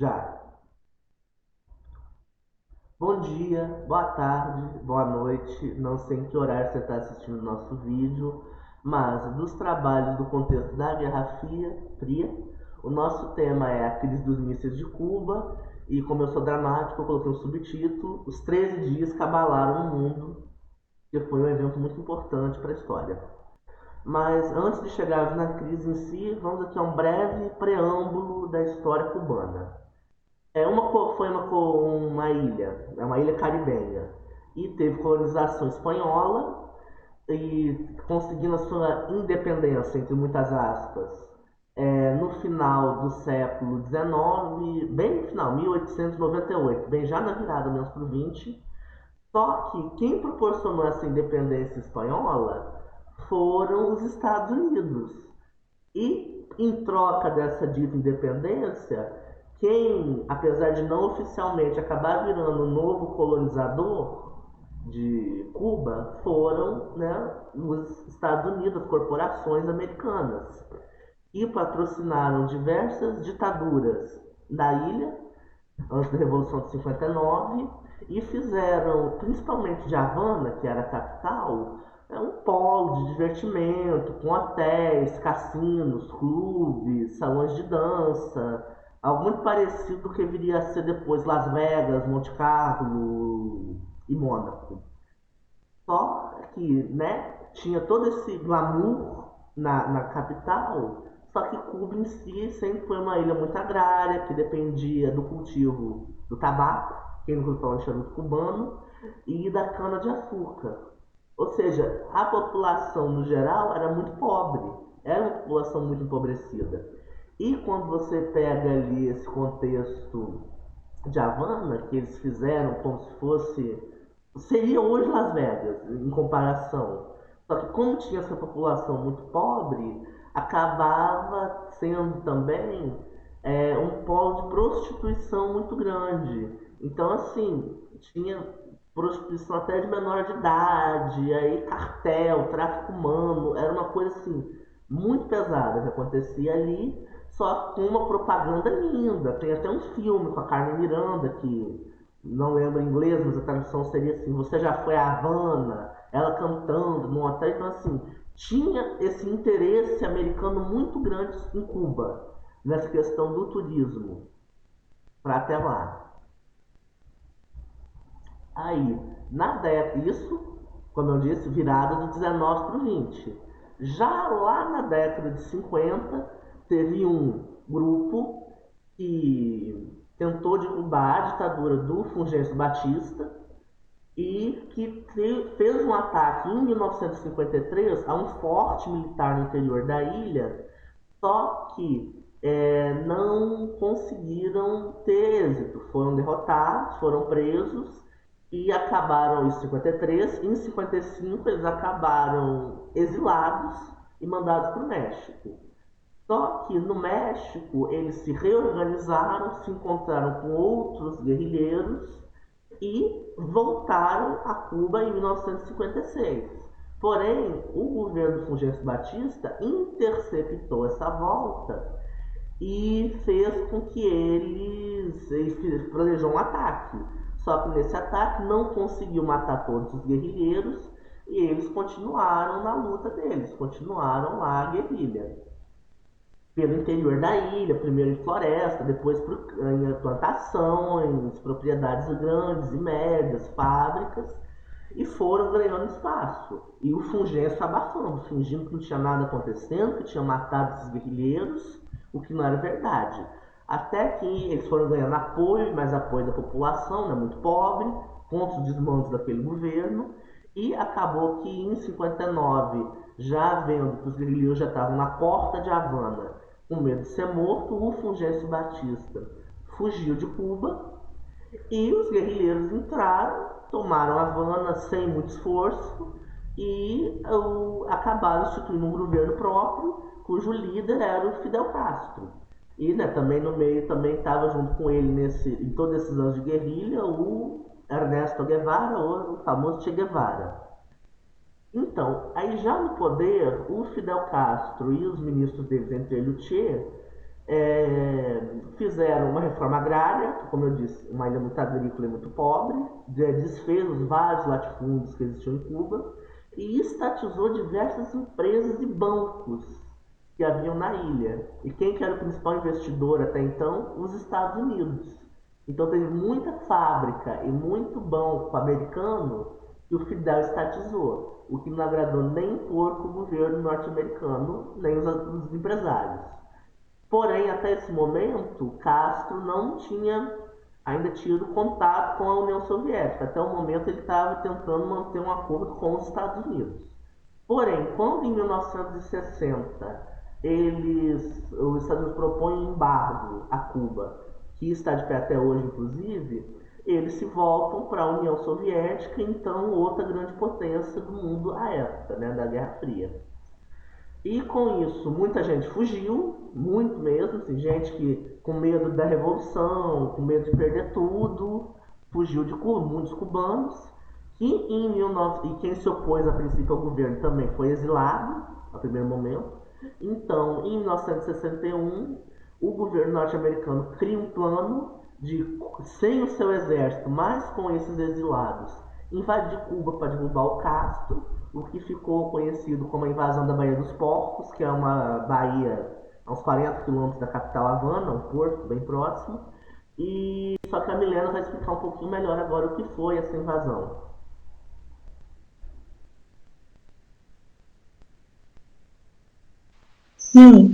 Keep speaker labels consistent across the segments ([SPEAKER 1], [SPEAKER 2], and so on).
[SPEAKER 1] Já. Bom dia, boa tarde, boa noite. Não sei em que horário você está assistindo o nosso vídeo, mas dos trabalhos do contexto da Fria, o nosso tema é a crise dos mísseis de Cuba. E como eu sou dramático, eu coloquei um subtítulo: Os 13 dias que abalaram o mundo, que foi um evento muito importante para a história. Mas antes de chegarmos na crise em si, vamos aqui a um breve preâmbulo da história cubana. Foi uma ilha, é uma ilha caribenha, e teve colonização espanhola e conseguindo a sua independência, entre muitas aspas, no final do século XIX, bem no final, 1898, bem já na virada mesmo para o 20. Só que quem proporcionou essa independência espanhola foram os Estados Unidos. E em troca dessa dita independência, quem, apesar de não oficialmente acabar virando o novo colonizador de Cuba, foram, né, os Estados Unidos, as corporações americanas, e patrocinaram diversas ditaduras na ilha antes da Revolução de 59 e fizeram, principalmente de Havana, que era a capital, um polo de divertimento, com hotéis, cassinos, clubes, salões de dança, algo muito parecido com o que viria a ser depois Las Vegas, Monte Carlo e Mônaco. Só que, né, tinha todo esse glamour na capital, só que Cuba em si sempre foi uma ilha muito agrária, que dependia do cultivo do tabaco, quem não falar de charuto cubano, e da cana-de-açúcar. Ou seja, a população no geral era muito pobre, era uma população muito empobrecida. E quando você pega ali esse contexto de Havana, que eles fizeram como se fosse. Seria hoje Las Vegas, em comparação. Só que como tinha essa população muito pobre, acabava sendo também um polo de prostituição muito grande. Então, assim, tinha prostituição até de menor de idade, aí cartel, tráfico humano, era uma coisa assim, muito pesada que acontecia ali, só com uma propaganda linda. Tem até um filme com a Carmen Miranda que não lembro em inglês, mas a tradução seria assim: Você já foi a Havana? Ela cantando no hotel. Então, assim, tinha esse interesse americano muito grande em Cuba, nessa questão do turismo, para até lá. Aí, na década, isso, como eu disse, virada do 19 para o 20. Já lá na década de 50, teve um grupo que tentou derrubar a ditadura do Fulgêncio Batista e que fez um ataque em 1953 a um forte militar no interior da ilha, só que não conseguiram ter êxito. Foram derrotados, foram presos e acabaram em 53. Em 55 eles acabaram exilados e mandados para o México. Só que no México eles se reorganizaram, se encontraram com outros guerrilheiros e voltaram a Cuba em 1956. Porém, o governo Fulgêncio Batista interceptou essa volta e fez com que eles planejou um ataque. Só que nesse ataque não conseguiu matar todos os guerrilheiros e eles continuaram na luta deles, continuaram lá a guerrilha pelo interior da ilha, primeiro em floresta, depois em plantações, propriedades grandes e médias, fábricas, e foram ganhando espaço. E o Fulgêncio abafando, fingindo que não tinha nada acontecendo, que tinha matado esses guerrilheiros, o que não era verdade. Até que eles foram ganhando apoio, mais apoio da população, né, muito pobre, contra os desmandos daquele governo, e acabou que em 59, já vendo que os guerrilheiros já estavam na porta de Havana, com medo de ser morto, o Fulgêncio Batista fugiu de Cuba e os guerrilheiros entraram, tomaram Havana sem muito esforço e acabaram instituindo um governo próprio, cujo líder era o Fidel Castro. E né, também no meio também estava junto com ele em todos esses anos de guerrilha o Ernesto Guevara, o famoso Che Guevara. Então, aí já no poder, o Fidel Castro e os ministros deles, entre ele e o Che, Fizeram uma reforma agrária, como eu disse, uma ilha muito agrícola e muito pobre, desfez os vários latifúndios que existiam em Cuba e estatizou diversas empresas e bancos que haviam na ilha. E quem que era o principal investidor até então? Os Estados Unidos. Então teve muita fábrica e muito banco americano que o Fidel estatizou, o que não agradou nem um pouco o governo norte-americano, nem os empresários. Porém, até esse momento, Castro não tinha ainda tido contato com a União Soviética. Até o momento ele estava tentando manter um acordo com os Estados Unidos. Porém, quando em 1960 os Estados Unidos propõem um embargo a Cuba, que está de pé até hoje, inclusive, eles se voltam para a União Soviética, então outra grande potência do mundo à época, né, da Guerra Fria. E com isso, muita gente fugiu, muito mesmo, assim, gente que com medo da revolução, com medo de perder tudo, fugiu de Cuba, muitos cubanos. E quem se opôs a princípio ao governo também foi exilado, a primeiro momento. Então, em 1961, o governo norte-americano cria um plano de, sem o seu exército, mas com esses exilados, invadir Cuba para derrubar o Castro, o que ficou conhecido como a invasão da Baía dos Porcos, que é uma baía a uns 40 quilômetros da capital Havana, um porto bem próximo. E só que a Milena vai explicar um pouquinho melhor agora o que foi essa invasão.
[SPEAKER 2] Hum,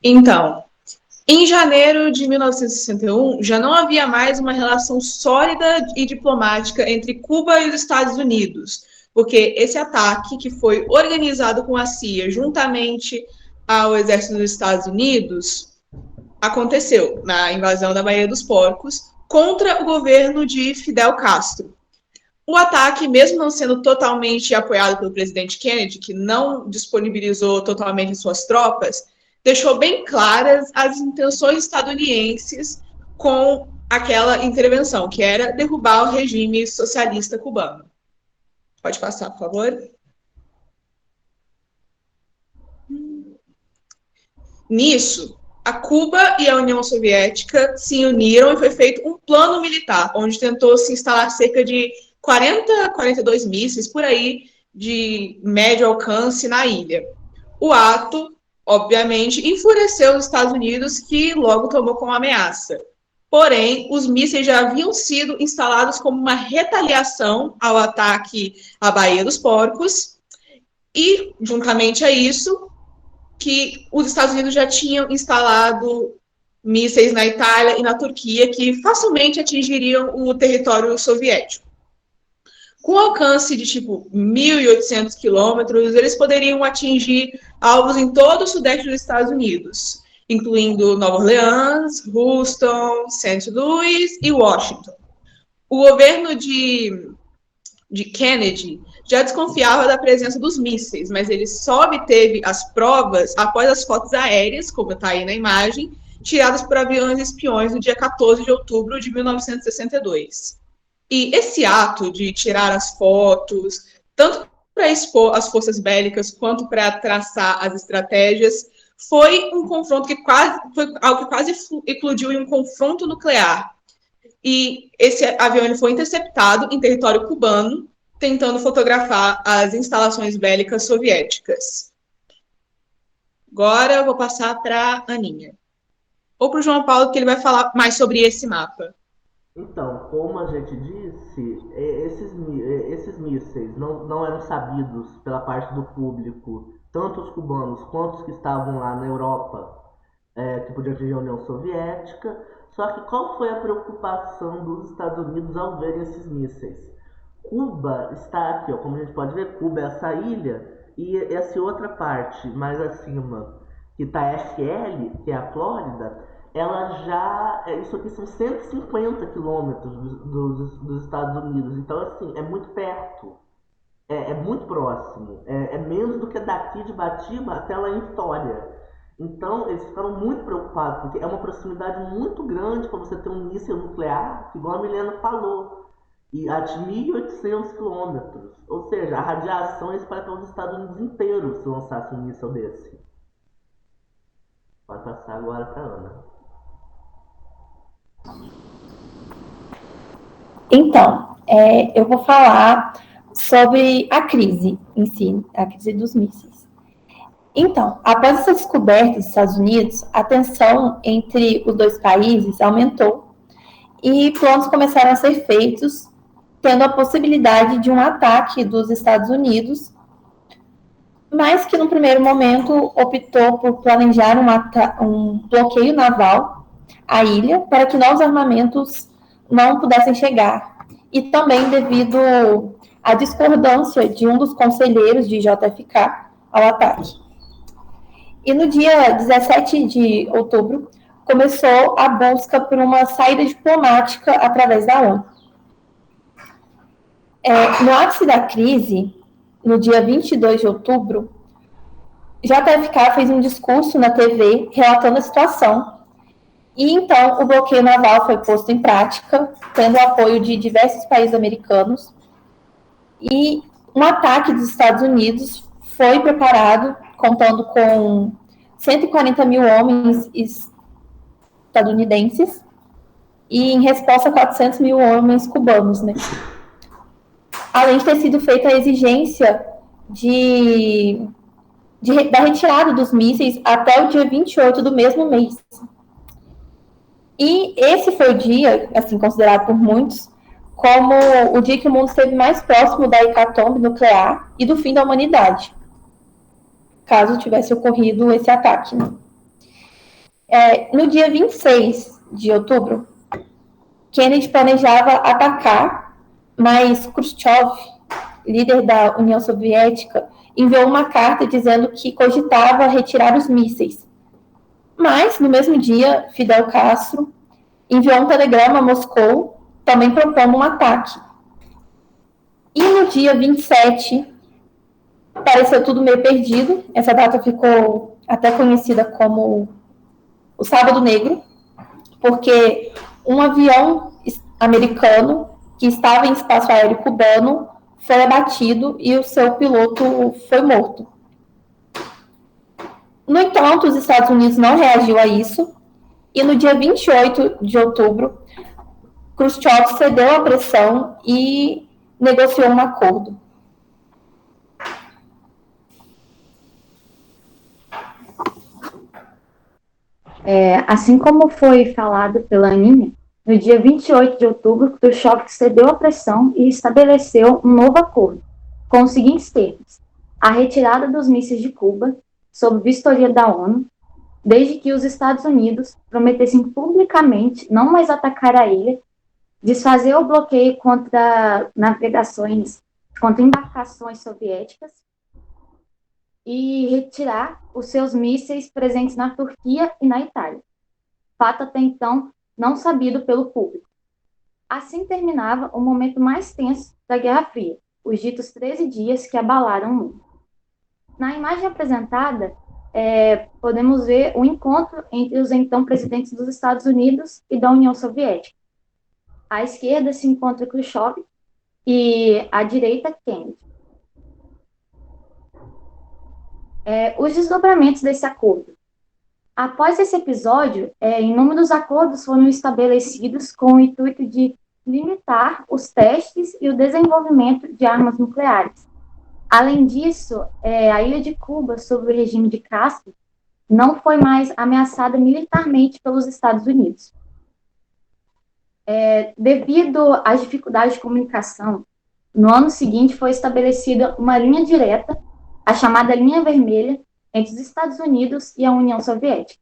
[SPEAKER 2] Então, em janeiro de 1961, já não havia mais uma relação sólida e diplomática entre Cuba e os Estados Unidos, porque esse ataque, que foi organizado com a CIA juntamente ao exército dos Estados Unidos, aconteceu na invasão da Baía dos Porcos contra o governo de Fidel Castro. O ataque, mesmo não sendo totalmente apoiado pelo presidente Kennedy, que não disponibilizou totalmente suas tropas, deixou bem claras as intenções estadunidenses com aquela intervenção, que era derrubar o regime socialista cubano. Pode passar, por favor. Nisso, a Cuba e a União Soviética se uniram e foi feito um plano militar, onde tentou se instalar cerca de 42 mísseis por aí de médio alcance na ilha. O ato, obviamente, enfureceu os Estados Unidos, que logo tomou como ameaça. Porém, os mísseis já haviam sido instalados como uma retaliação ao ataque à Baía dos Porcos, e, juntamente a isso, que os Estados Unidos já tinham instalado mísseis na Itália e na Turquia que facilmente atingiriam o território soviético. Com alcance de tipo 1.800 quilômetros, eles poderiam atingir alvos em todo o sudeste dos Estados Unidos, incluindo Nova Orleans, Houston, St. Louis e Washington. O governo de Kennedy já desconfiava da presença dos mísseis, mas ele só obteve as provas após as fotos aéreas, como está aí na imagem, tiradas por aviões espiões no dia 14 de outubro de 1962. E esse ato de tirar as fotos, tanto para expor as forças bélicas quanto para traçar as estratégias, foi um confronto que foi algo que quase eclodiu em um confronto nuclear. E esse avião ele foi interceptado em território cubano, tentando fotografar as instalações bélicas soviéticas. Agora eu vou passar para a Aninha. Ou para o João Paulo, que ele vai falar mais sobre esse mapa.
[SPEAKER 1] Então, como a gente disse, esses mísseis não eram sabidos pela parte do público, tanto os cubanos quanto os que estavam lá na Europa, que podiam atingir a União Soviética. Só que qual foi a preocupação dos Estados Unidos ao verem esses mísseis? Cuba está aqui, ó, como a gente pode ver, Cuba é essa ilha, e essa outra parte mais acima, que está FL, que é a Flórida, ela já. Isso aqui são 150 quilômetros dos Estados Unidos. Então, assim, é muito perto. É muito próximo. É menos do que daqui de Batiba até lá em Vitória. Então, eles ficaram muito preocupados, porque é uma proximidade muito grande para você ter um míssil nuclear, que, igual a Milena falou, e a 1.800 quilômetros. Ou seja, a radiação é espalhada pelos Estados Unidos inteiros se lançasse um míssil desse. Pode passar agora para Ana.
[SPEAKER 3] Então, eu vou falar sobre a crise em si, a crise dos mísseis. Então, após essa descoberta dos Estados Unidos, a tensão entre os dois países aumentou e planos começaram a ser feitos, tendo a possibilidade de um ataque dos Estados Unidos, mas que no primeiro momento optou por planejar um bloqueio naval à ilha para que novos armamentos não pudessem chegar. E também devido à discordância de um dos conselheiros de JFK ao ataque. E no dia 17 de outubro, começou a busca por uma saída diplomática através da ONU. No ápice da crise, no dia 22 de outubro, JFK fez um discurso na TV relatando a situação. E então o bloqueio naval foi posto em prática, tendo o apoio de diversos países americanos. E um ataque dos Estados Unidos foi preparado, contando com 140 mil homens estadunidenses e em resposta a 400 mil homens cubanos, né? Além de ter sido feita a exigência da retirada dos mísseis até o dia 28 do mesmo mês. E esse foi o dia, assim, considerado por muitos, como o dia que o mundo esteve mais próximo da hecatombe nuclear e do fim da humanidade, caso tivesse ocorrido esse ataque. Né? No dia 26 de outubro, Kennedy planejava atacar, mas Khrushchev, líder da União Soviética, enviou uma carta dizendo que cogitava retirar os mísseis. Mas, no mesmo dia, Fidel Castro enviou um telegrama a Moscou, também propondo um ataque. E no dia 27, pareceu tudo meio perdido. Essa data ficou até conhecida como o Sábado Negro, porque um avião americano que estava em espaço aéreo cubano foi abatido e o seu piloto foi morto. No entanto, os Estados Unidos não reagiu a isso, e no dia 28 de outubro, Khrushchev cedeu à pressão e negociou um acordo.
[SPEAKER 4] Assim como foi falado pela Aninha, no dia 28 de outubro, Khrushchev cedeu à pressão e estabeleceu um novo acordo, com os seguintes termos: a retirada dos mísseis de Cuba, sob vistoria da ONU, desde que os Estados Unidos prometessem publicamente não mais atacar a ilha, desfazer o bloqueio contra navegações, contra embarcações soviéticas e retirar os seus mísseis presentes na Turquia e na Itália. Fato até então não sabido pelo público. Assim terminava o momento mais tenso da Guerra Fria, os ditos 13 dias que abalaram o mundo. Na imagem apresentada, podemos ver o encontro entre os então presidentes dos Estados Unidos e da União Soviética. À esquerda se encontra Khrushchev e à direita Kennedy. Os desdobramentos desse acordo. Após esse episódio, inúmeros acordos foram estabelecidos com o intuito de limitar os testes e o desenvolvimento de armas nucleares. Além disso, a ilha de Cuba, sob o regime de Castro, não foi mais ameaçada militarmente pelos Estados Unidos. Devido às dificuldades de comunicação, no ano seguinte foi estabelecida uma linha direta, a chamada Linha Vermelha, entre os Estados Unidos e a União Soviética.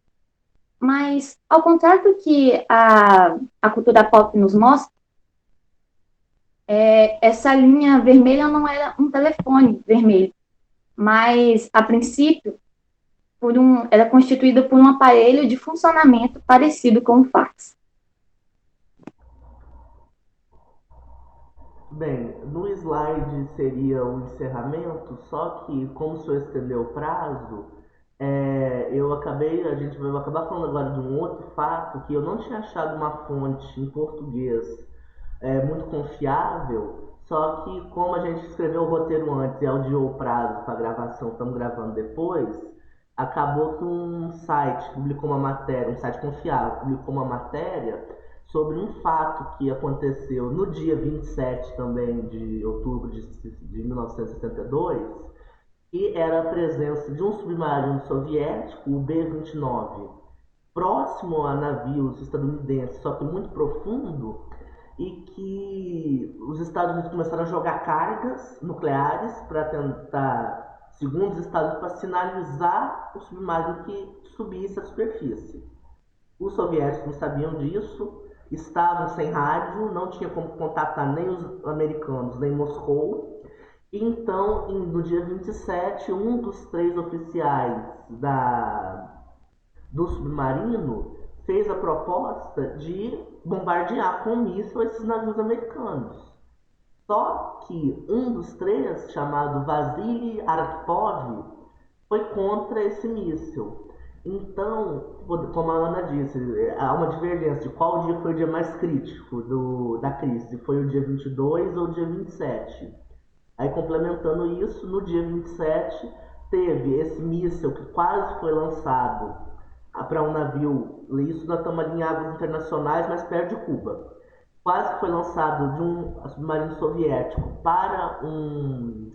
[SPEAKER 4] Mas, ao contrário do que a cultura pop nos mostra, essa linha vermelha não era um telefone vermelho, mas, a princípio, era constituída por um aparelho de funcionamento parecido com o fax.
[SPEAKER 1] Bem, no slide seria o encerramento, só que como o senhor estendeu o prazo, a gente vai acabar falando agora de um outro fato que eu não tinha achado uma fonte em português muito confiável, só que como a gente escreveu o roteiro antes e adiou o prazo para a gravação, estamos gravando depois, acabou que um site publicou uma matéria, um site confiável, publicou uma matéria sobre um fato que aconteceu no dia 27 também de outubro de 1962, que era a presença de um submarino soviético, o B-29, próximo a navios estadunidenses, só que muito profundo, e que os Estados Unidos começaram a jogar cargas nucleares para tentar, segundo os Estados Unidos, para sinalizar o submarino que subisse à superfície. Os soviéticos não sabiam disso, estavam sem rádio, não tinha como contatar nem os americanos nem Moscou. Então, no dia 27, um dos 3 oficiais do submarino fez a proposta de bombardear com míssil esses navios americanos. Só que um dos 3, chamado Vasily Arkhipov, foi contra esse míssil. Então, como a Ana disse, há uma divergência de qual dia foi o dia mais crítico da crise, se foi o dia 22 ou o dia 27. Aí, complementando isso, no dia 27 teve esse míssil que quase foi lançado para um navio, isso nós estamos ali em águas internacionais, mas perto de Cuba. Quase foi lançado de um submarino soviético para um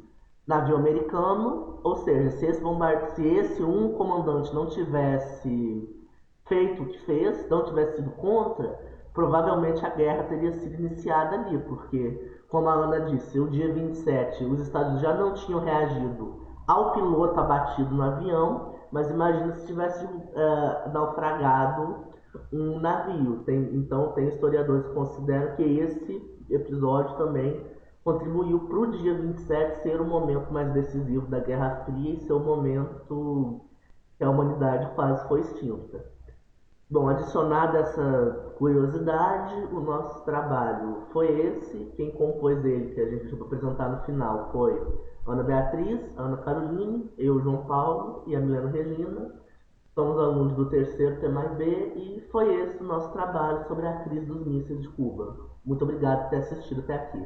[SPEAKER 1] navio americano, ou seja, se esse um comandante não tivesse feito o que fez, não tivesse sido contra, provavelmente a guerra teria sido iniciada ali, porque, como a Ana disse, o dia 27 os Estados Unidos já não tinham reagido ao piloto abatido no avião, mas imagina se tivesse naufragado um navio. Então tem historiadores que consideram que esse episódio também contribuiu para o dia 27 ser o momento mais decisivo da Guerra Fria e ser o momento que a humanidade quase foi extinta. Bom, adicionada essa curiosidade, o nosso trabalho foi esse. Quem compôs ele, que a gente vai apresentar no final, foi Ana Beatriz, Ana Caroline, eu, João Paulo e a Milena Regina. Somos alunos do terceiro T mais B e foi esse o nosso trabalho sobre a crise dos mísseis de Cuba. Muito obrigado por ter assistido até aqui.